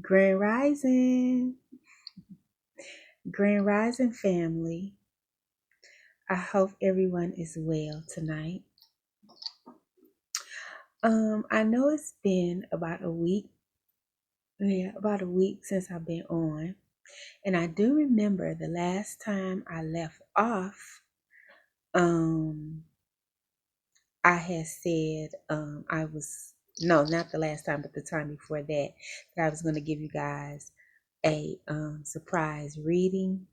Grand Rising, Grand Rising family. I hope everyone is well tonight. I know it's been about a week. Yeah, about a week since I've been on. And I do remember the last time I left off, um, I had said I was no, not the last time, but the time before that I was going to give you guys a surprise reading.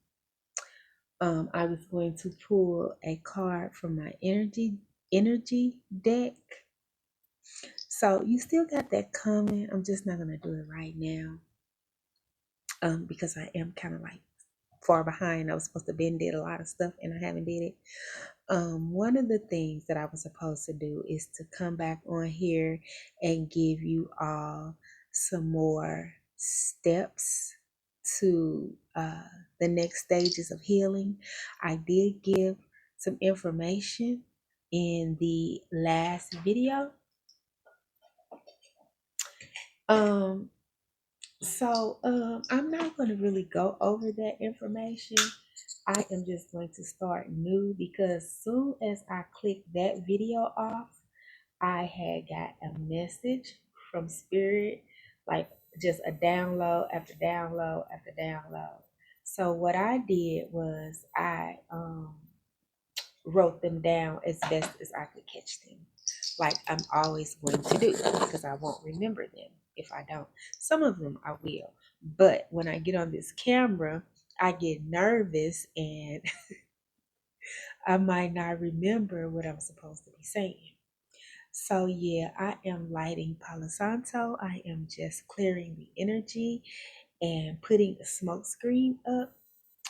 I was going to pull a card from my energy deck. So you still got that coming. I'm just not gonna do it right now. Because I am kind of like far behind. I was supposed to been did a lot of stuff and I haven't did it. One of the things that I was supposed to do is to come back on here and give you all some more steps to the next stages of healing. I did give some information in the last video. Um, I'm not going to really go over that information. I am just going to start new because soon as I click that video off, I had got a message from Spirit, like just a download after download after download. So what I did was I wrote them down as best as I could catch them, like I'm always going to do because I won't remember them if I don't. Some of them I will, but when I get on this camera, I get nervous and I might not remember what I'm supposed to be saying. So yeah, I am lighting Palo Santo. I am just clearing the energy and putting a smoke screen up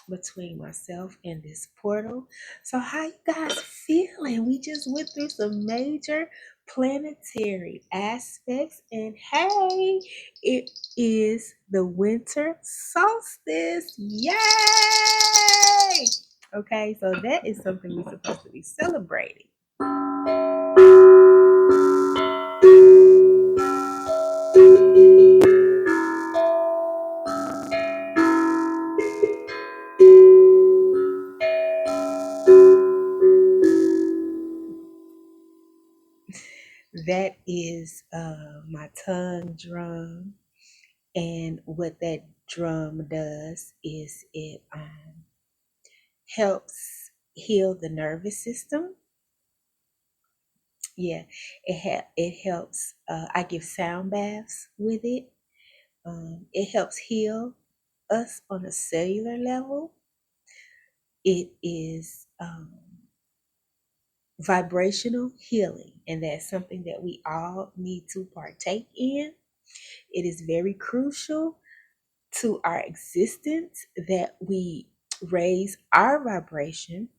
between myself and this portal. So how you guys feeling? We just went through some major planetary aspects and hey, it is the winter solstice. Yay! Okay, so that is something we're supposed to be celebrating. That is my tongue drum. And what that drum does is it helps heal the nervous system. Yeah, it helps. I give sound baths with it. It helps heal us on a cellular level. It is vibrational healing, and that's something that we all need to partake in. It is very crucial to our existence that we raise our vibration,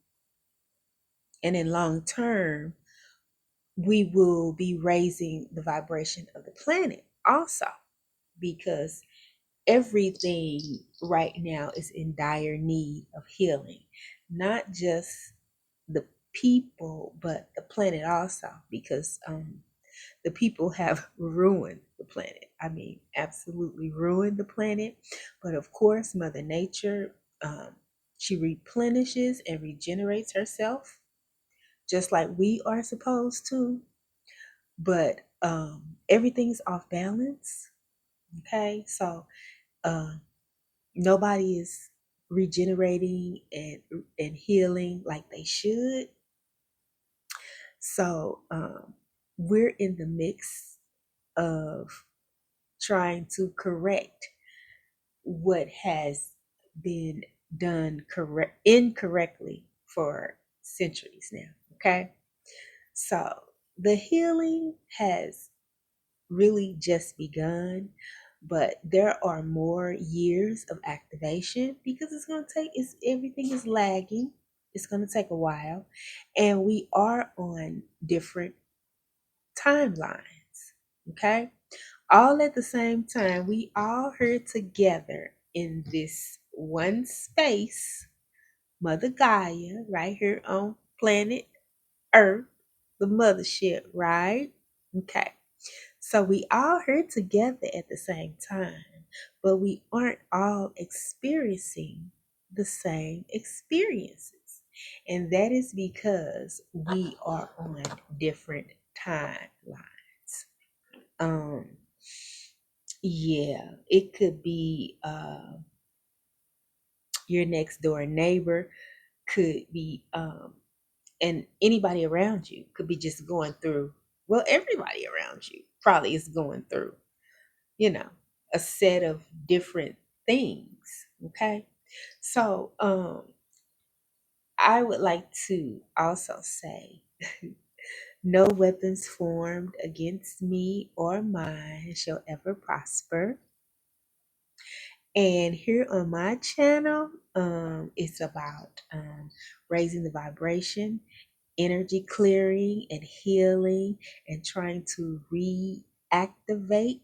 and in long term, we will be raising the vibration of the planet also, because everything right now is in dire need of healing, not just the people, but the planet also, because the people have ruined the planet. I mean, absolutely ruined the planet. But of course, Mother Nature, she replenishes and regenerates herself just like we are supposed to. But everything's off balance. Okay, so uh, nobody is regenerating and healing like they should. So we're in the mix of trying to correct what has been done incorrectly for centuries now. Okay, so the healing has really just begun, but there are more years of activation because it's going to take, it's, everything is lagging. It's going to take a while, and we are on different timelines. Okay, all at the same time, we all here together in this one space, Mother Gaia, right here on planet Earth, the mothership, right? Okay. So we all here together at the same time. but we aren't all experiencing the same experiences. And that is because we are on different timelines. Um, yeah, it could be your next door neighbor, could be and anybody around you could be just going through, well, everybody around you probably is going through, you know, a set of different things. Okay. So I would like to also say no weapons formed against me or mine shall ever prosper. And here on my channel, it's about raising the vibration, energy clearing and healing, and trying to reactivate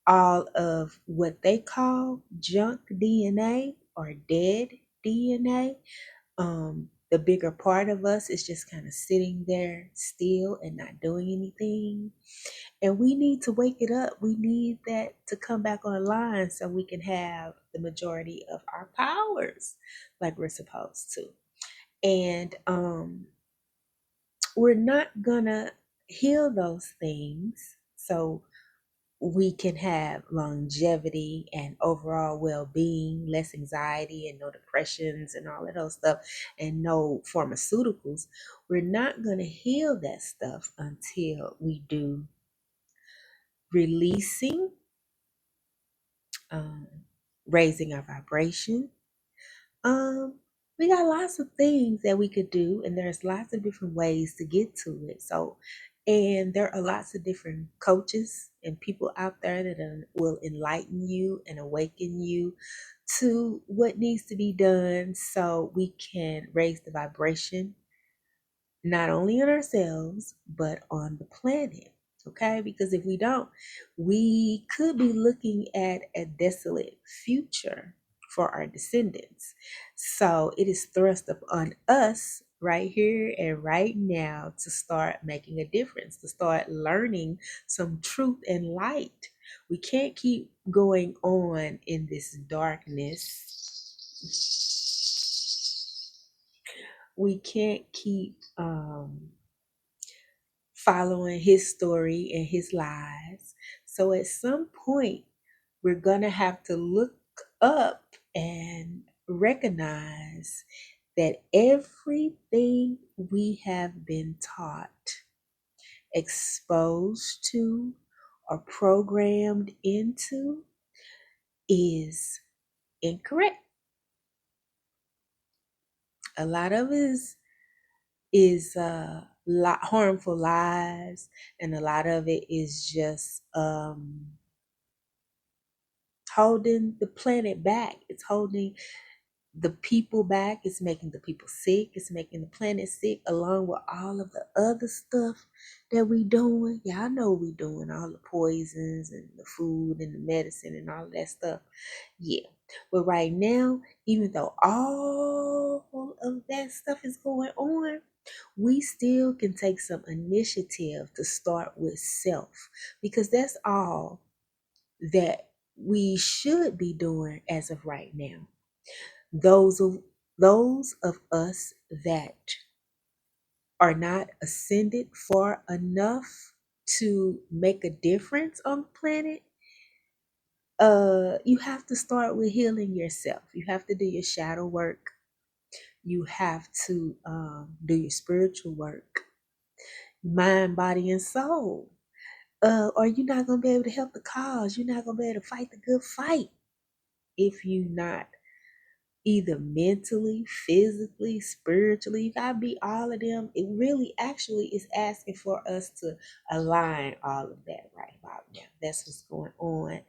all of what they call junk DNA or dead DNA. The bigger part of us is just kind of sitting there still and not doing anything. And we need to wake it up. We need that to come back online so we can have the majority of our powers like we're supposed to. And we're not gonna heal those things so we can have longevity and overall well-being, less anxiety and no depressions and all of those stuff, and no pharmaceuticals. We're not going to heal that stuff until we do releasing, um, raising our vibration. um, we got lots of things that we could do, and there's lots of different ways to get to it. So, and there are lots of different coaches and people out there that will enlighten you and awaken you to what needs to be done so we can raise the vibration not only on ourselves, but on the planet. Okay? Because if we don't, we could be looking at a desolate future for our descendants. So it is thrust upon us right here and right now to start making a difference, to start learning some truth and light. We can't keep going on in this darkness. We can't keep following his story and his lies. So at some point, we're going to have to look up and recognize that everything we have been taught, exposed to, or programmed into is incorrect. A lot of it is harmful lies, and a lot of it is just holding the planet back. It's holding the people back. It's making the people sick. It's making the planet sick, along with all of the other stuff that we doing. Y'all know we doing all the poisons and the food and the medicine and all of that stuff. Yeah. But right now, even though all of that stuff is going on, we still can take some initiative to start with self, because that's all that we should be doing as of right now. Those of us that are not ascended far enough to make a difference on the planet, you have to start with healing yourself. You have to do your shadow work. You have to do your spiritual work, mind, body, and soul. Or you're not gonna be able to help the cause. You're not gonna be able to fight the good fight if you're not either mentally, physically, spiritually. You gotta be all of them. It really actually is asking for us to align all of that right about now. That's what's going on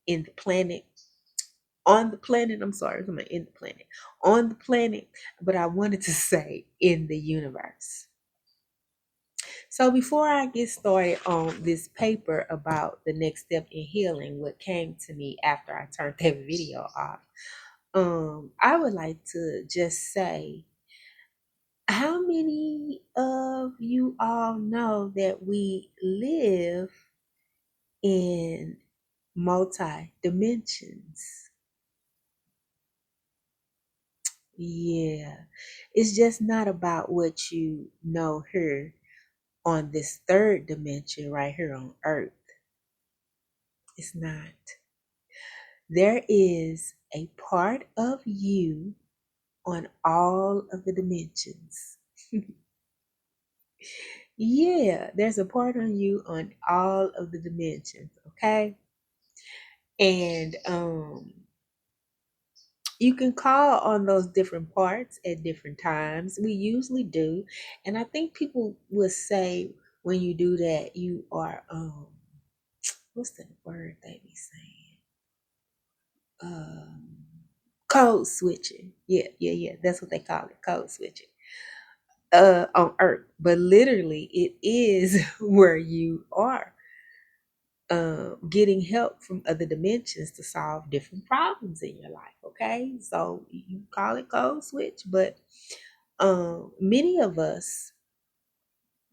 in the planet. On the planet, I'm sorry, I'm in the planet. On the planet, but I wanted to say in the universe. So before I get started on this paper about the next step in healing, what came to me after I turned that video off, I would like to just say, how many of you all know that we live in multi dimensions. Yeah, it's just not about what you know here on this third dimension right here on earth. It's not. There is a part of you on all of the dimensions. Yeah, there's a part on you on all of the dimensions, okay? And you can call on those different parts at different times. We usually do. And I think people will say when you do that, you are what's that word they be saying? Um Code switching. Yeah. That's what they call it, code switching. On earth. But literally it is where you are getting help from other dimensions to solve different problems in your life. Okay, so you call it code switch, but many of us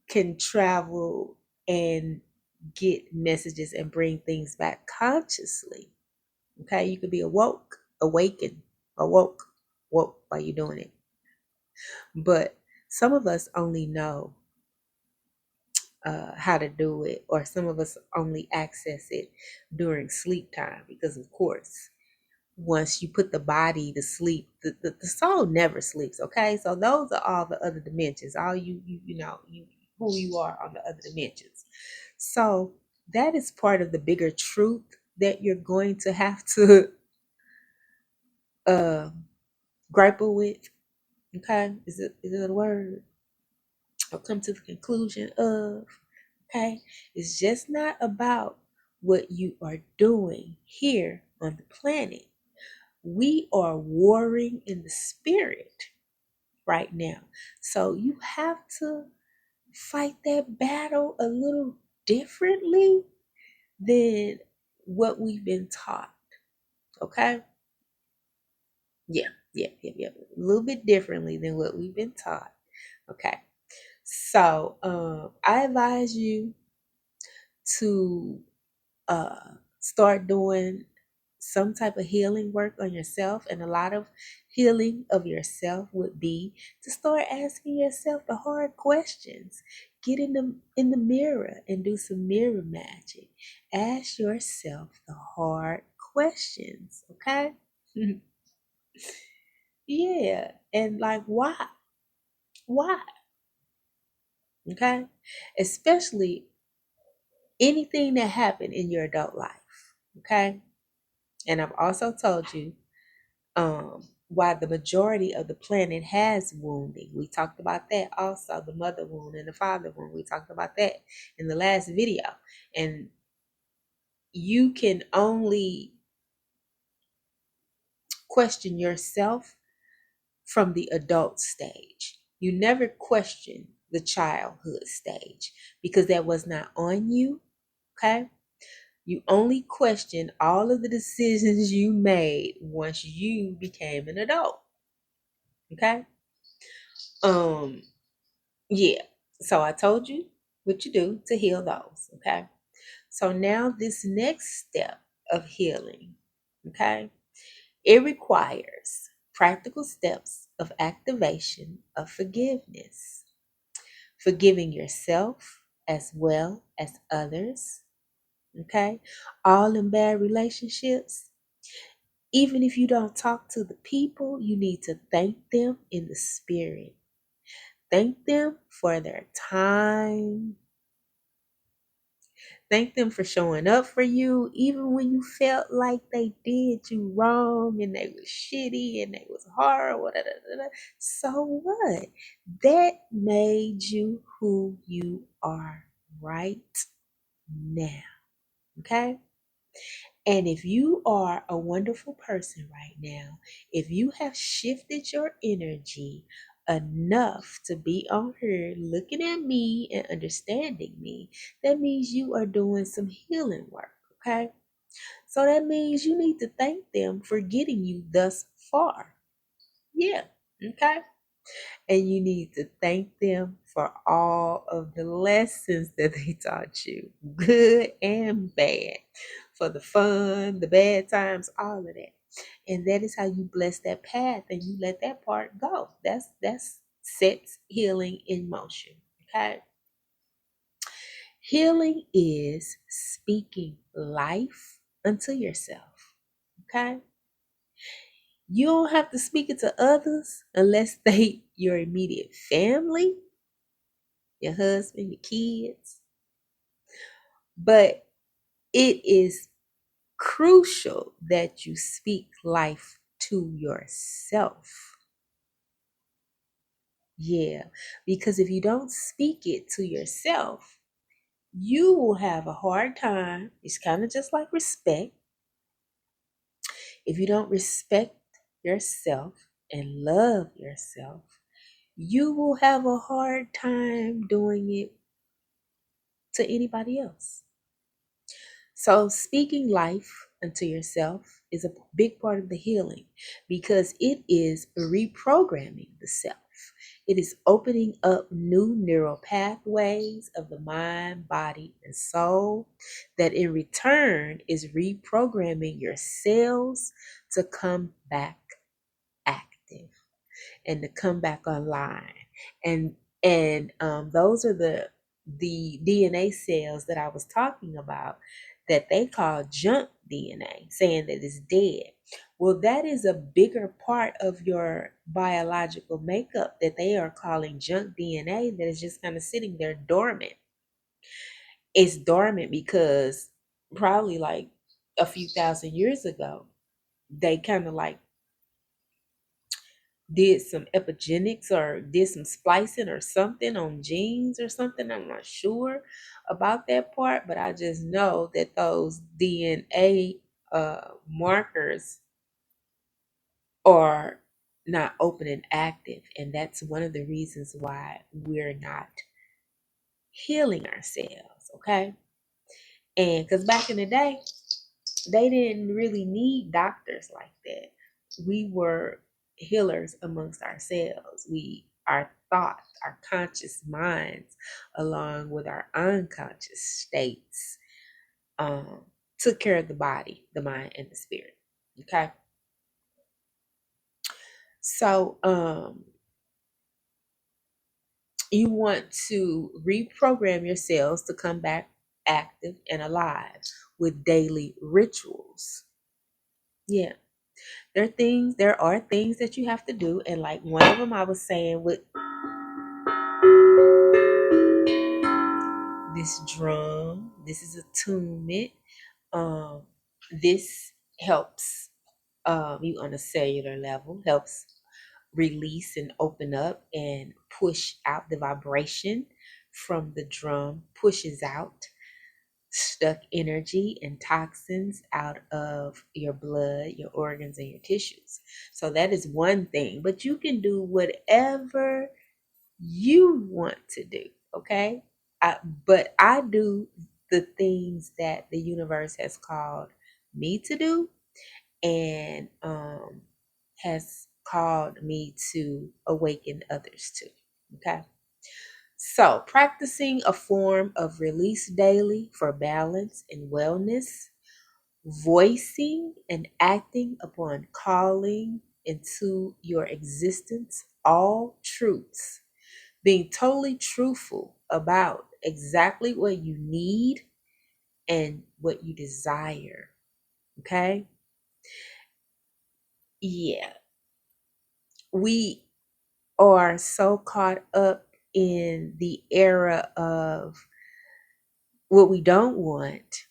can travel and get messages and bring things back consciously. Okay, you could be awakened, woke while you're doing it. But some of us only know how to do it, or some of us only access it during sleep time because, of course, once you put the body to sleep, the soul never sleeps. Okay, so those are all the other dimensions, all you know, you who you are on the other dimensions. So that is part of the bigger truth that you're going to have to uh, grapple with. Okay, is it a word? I'll come to the conclusion of. Okay, it's just not about what you are doing here on the planet. We are warring in the spirit right now. So you have to fight that battle a little differently than what we've been taught. Okay? Yeah. A little bit differently than what we've been taught. Okay. So I advise you to start doing some type of healing work on yourself. And a lot of healing of yourself would be to start asking yourself the hard questions. Get in the mirror and do some mirror magic. Ask yourself the hard questions, okay? Yeah, and like why, okay? Especially anything that happened in your adult life, okay? And I've also told you why the majority of the planet has wounding. We talked about that also, the mother wound and the father wound. We talked about that in the last video. And you can only question yourself from the adult stage. You never question the childhood stage because that was not on you, okay? You only question all of the decisions you made once you became an adult, okay? Um Yeah. So I told you what you do to heal those. Okay. So now this next step of healing, okay, it requires practical steps of activation of forgiveness, forgiving yourself as well as others. Okay. All in bad relationships. Even if you don't talk to the people, you need to thank them in the spirit. Thank them for their time. Thank them for showing up for you, even when you felt like they did you wrong and they was shitty and they was horrible. Da, da, da, da. So what? That made you who you are right now. Okay? And if you are a wonderful person right now, if you have shifted your energy enough to be on here looking at me and understanding me, that means you are doing some healing work, okay? So that means you need to thank them for getting you thus far. Yeah, okay? And you need to thank them for all of the lessons that they taught you, good and bad. for the fun, the bad times, all of that. And that is how you bless that path and you let that part go. That's sets healing in motion. Okay. Healing is speaking life unto yourself. Okay. You don't have to speak it to others unless they your immediate family, your husband, your kids. But it is crucial that you speak life to yourself. Yeah, because if you don't speak it to yourself, you will have a hard time. It's kind of just like respect. If you don't respect yourself and love yourself, you will have a hard time doing it to anybody else. So, speaking life unto yourself is a big part of the healing because it is reprogramming the self. It is opening up new neural pathways of the mind, body, and soul that in return is reprogramming your cells to come back active and to come back online. And those are the DNA cells that I was talking about that they call junk DNA, saying that it's dead. Well, that is a bigger part of your biological makeup that they are calling junk DNA that is just kind of sitting there dormant. It's dormant because probably like a few thousand years ago, they kind of like did some epigenetics or did some splicing or something on genes or something. I'm not sure about that part, but I just know that those DNA markers are not open and active. And that's one of the reasons why we're not healing ourselves, okay? And because back in the day, they didn't really need doctors like that. We were healers amongst ourselves. Our thoughts, our conscious minds, along with our unconscious states, um, took care of the body, the mind, and the spirit. Okay. So you want to reprogram your cells to come back active and alive with daily rituals. Yeah. There are things that you have to do. And like one of them I was saying with this drum, this is attunement. Um, this helps you on a cellular level, helps release and open up and push out the vibration from the drum, pushes out stuck energy and toxins out of your blood, your organs, and your tissues. So that is one thing, but you can do whatever you want to do, okay? But I do the things that the universe has called me to do and has called me to awaken others to, okay? So, practicing a form of release daily for balance and wellness, voicing and acting upon calling into your existence all truths, being totally truthful about exactly what you need and what you desire. Okay? Yeah. We are so caught up in the era of what we don't want,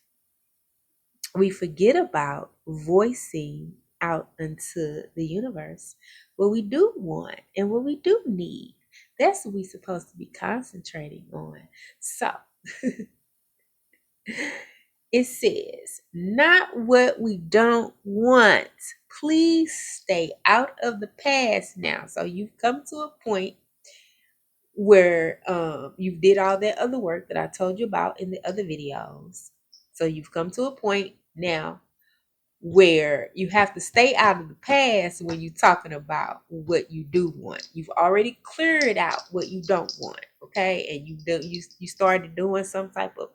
we forget about voicing out into the universe what we do want and what we do need. That's what we're supposed to be concentrating on. So it says, not what we don't want. Please stay out of the past now. So you've come to a point where you did all that other work that I told you about in the other videos. So you've come to a point now where you have to stay out of the past when you're talking about what you do want. You've already cleared out what you don't want, okay? And you started doing some type of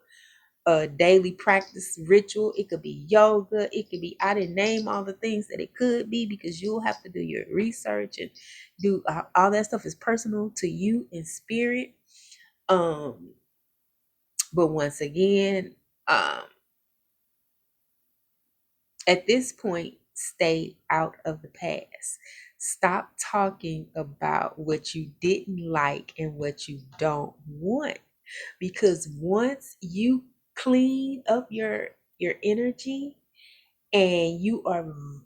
a daily practice ritual. It could be yoga. It could be, I didn't name all the things that it could be because you'll have to do your research and do all that stuff is personal to you in spirit. Um, but once again, um, at this point, stay out of the past. Stop talking about what you didn't like and what you don't want. Because once you clean up your energy and you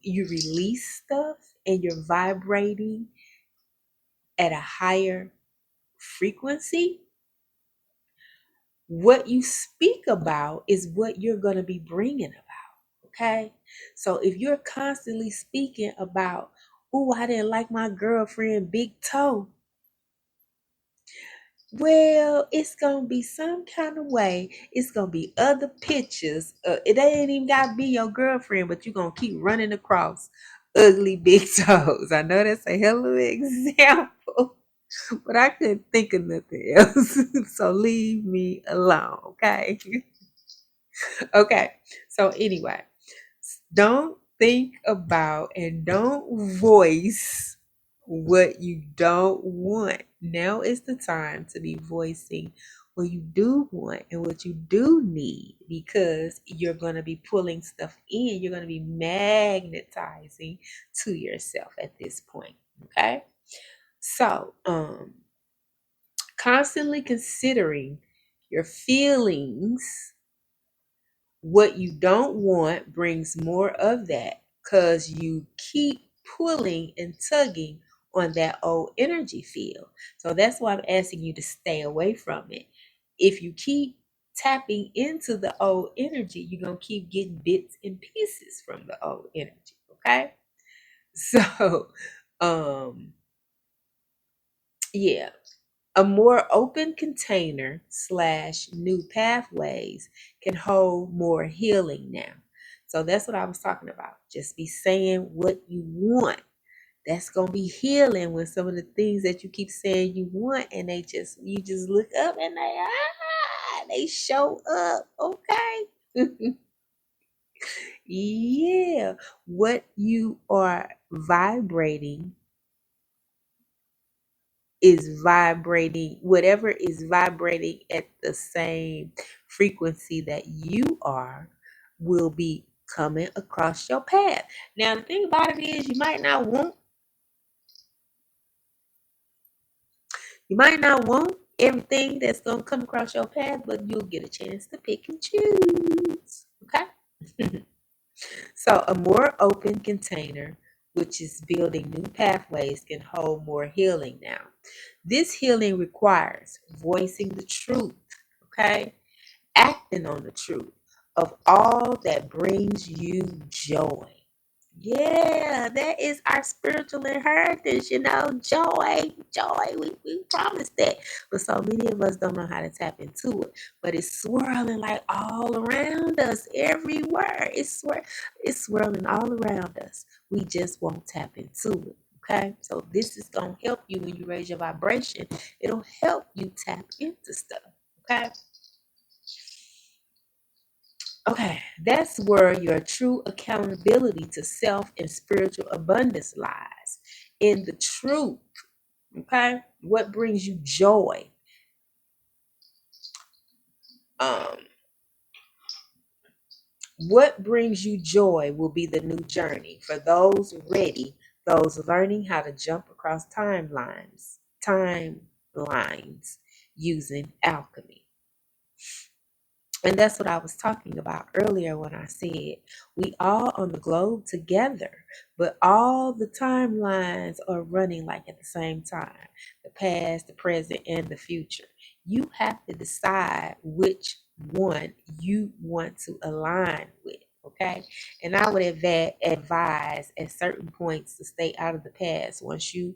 release stuff and you're vibrating at a higher frequency, what you speak about is what you're going to be bringing about. Okay. So if you're constantly speaking about, oh, I didn't like my girlfriend big toe, well, it's going to be some kind of way. It's going to be other pictures. It ain't even got to be your girlfriend, but you're going to keep running across ugly big toes. I know that's a hell of an example, but I couldn't think of nothing else. So leave me alone. Okay. Okay. So anyway, don't think about and don't voice what you don't want. Now is the time to be voicing what you do want and what you do need, because you're going to be pulling stuff in. You're going to be magnetizing to yourself at this point. Okay. So, constantly considering your feelings. What you don't want brings more of that because you keep pulling and tugging on that old energy field. So that's why I'm asking you to stay away from it. If you keep tapping into the old energy, you're going to keep getting bits and pieces from the old energy. Okay. So, yeah. A more open container / new pathways can hold more healing now. So that's what I was talking about. Just be saying what you want. That's gonna be healing when some of the things that you keep saying you want and you just look up and they show up. Okay. Yeah. What you are vibrating is vibrating, whatever is vibrating at the same frequency that you are, will be coming across your path. Now, the thing about it is, you might not want everything that's going to come across your path, but you'll get a chance to pick and choose. Okay. So, a more open container, which is building new pathways, can hold more healing now. This healing requires voicing the truth, okay? Acting on the truth of all that brings you joy. Yeah, that is our spiritual inheritance, joy, joy. We promised that. But so many of us don't know how to tap into it. But it's swirling like all around us, everywhere. It's swirling all around us. We just won't tap into it. Okay. So this is gonna help you when you raise your vibration. It'll help you tap into stuff. Okay. Okay, that's where your true accountability to self and spiritual abundance lies. In the truth, okay? What brings you joy? Um, what brings you joy will be the new journey for those ready, those learning how to jump across timelines using alchemy. And that's what I was talking about earlier when I said we all on the globe together, but all the timelines are running like at the same time, the past, the present, and the future. You have to decide which one you want to align with. Okay. And I would advise at certain points to stay out of the past. Once you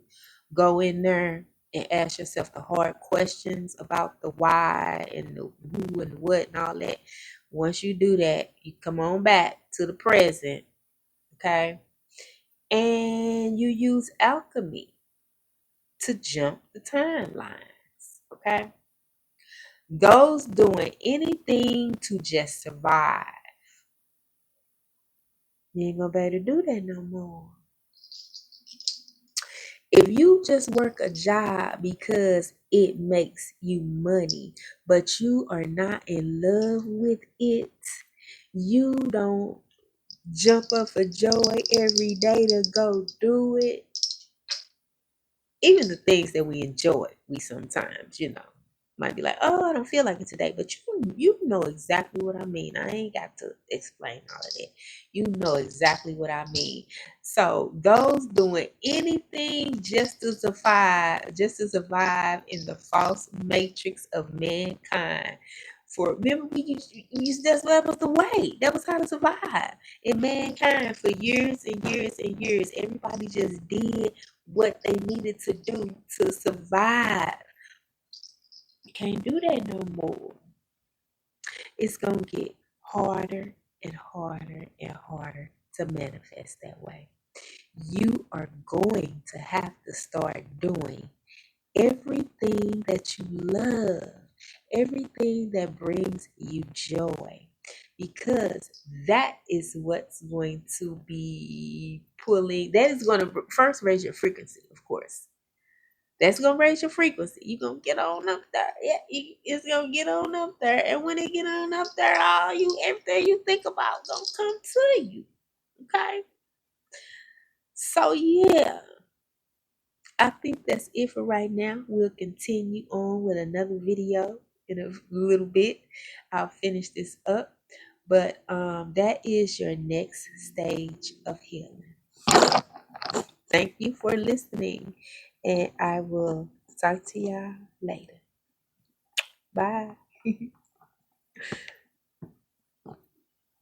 go in there and ask yourself the hard questions about the why and the who and the what and all that. Once you do that, you come on back to the present, okay? And you use alchemy to jump the timelines, okay? Those doing anything to just survive. You ain't gonna be able to do that no more. If you just work a job because it makes you money, but you are not in love with it, you don't jump up for joy every day to go do it. Even the things that we enjoy, we sometimes, might be like, oh, I don't feel like it today. But you know exactly what I mean. I ain't got to explain all of that. You know exactly what I mean. So those doing anything just to survive in the false matrix of mankind. For remember, we used that's that was the way. That was how to survive in mankind for years and years and years. Everybody just did what they needed to do to survive. You can't do that no more. It's going to get harder and harder and harder to manifest that way. You are going to have to start doing everything that you love, everything that brings you joy, because that is what's going to be pulling, that is going to first raise your frequency, of course. That's gonna raise your frequency. You're gonna get on up there. Yeah, it's gonna get on up there. And when it get on up there, everything you think about gonna come to you. Okay? So yeah, I think that's it for right now. We'll continue on with another video in a little bit. I'll finish this up. But that is your next stage of healing. Thank you for listening. And I will talk to y'all later. Bye.